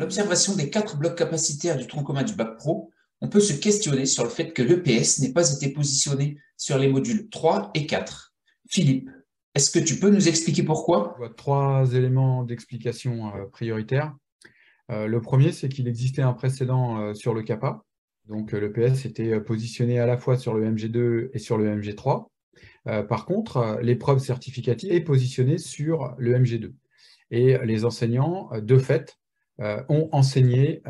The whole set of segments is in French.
À l'observation des 4 blocs capacitaires du tronc commun du bac pro, on peut se questionner sur le fait que l'EPS n'ait pas été positionné sur les modules 3 et 4. Philippe, est-ce que tu peux nous expliquer pourquoi? Je vois trois éléments d'explication prioritaires. Le premier, c'est qu'il existait un précédent sur le CAPA. Donc, l'EPS était positionné à la fois sur le MG2 et sur le MG3. Par contre, l'épreuve certificative est positionnée sur le MG2. Et les enseignants, de fait, ont enseigné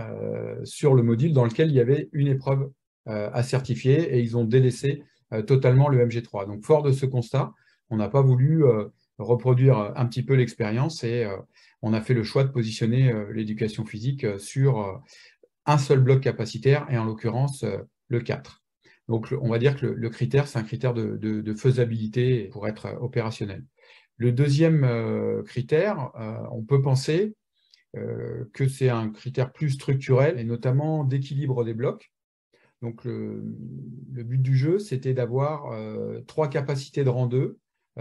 sur le module dans lequel il y avait une épreuve à certifier et ils ont délaissé totalement le MG3. Donc, fort de ce constat, on n'a pas voulu reproduire un petit peu l'expérience et on a fait le choix de positionner l'éducation physique sur un seul bloc capacitaire et en l'occurrence le 4. Donc, on va dire que le critère, c'est un critère de faisabilité pour être opérationnel. Le deuxième critère, on peut penser que c'est un critère plus structurel et notamment d'équilibre des blocs. Donc, le but du jeu, c'était d'avoir 3 capacités de rang 2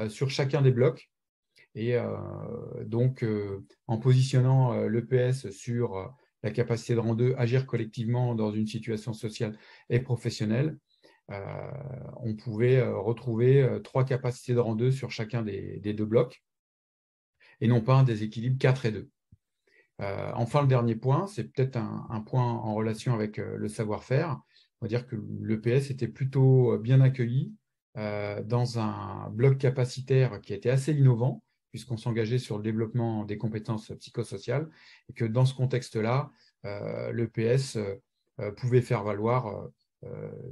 sur chacun des blocs. Et donc, en positionnant l'EPS sur la capacité de rang 2, agir collectivement dans une situation sociale et professionnelle, on pouvait retrouver 3 capacités de rang 2 sur chacun des 2 blocs, et non pas un déséquilibre 4 et 2. Enfin, le dernier point, c'est peut-être un point en relation avec le savoir-faire. On va dire que l'EPS était plutôt bien accueilli dans un bloc capacitaire qui était assez innovant, puisqu'on s'engageait sur le développement des compétences psychosociales, et que dans ce contexte-là, l'EPS pouvait faire valoir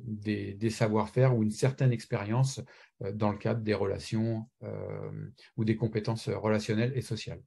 des savoir-faire ou une certaine expérience dans le cadre des relations ou des compétences relationnelles et sociales.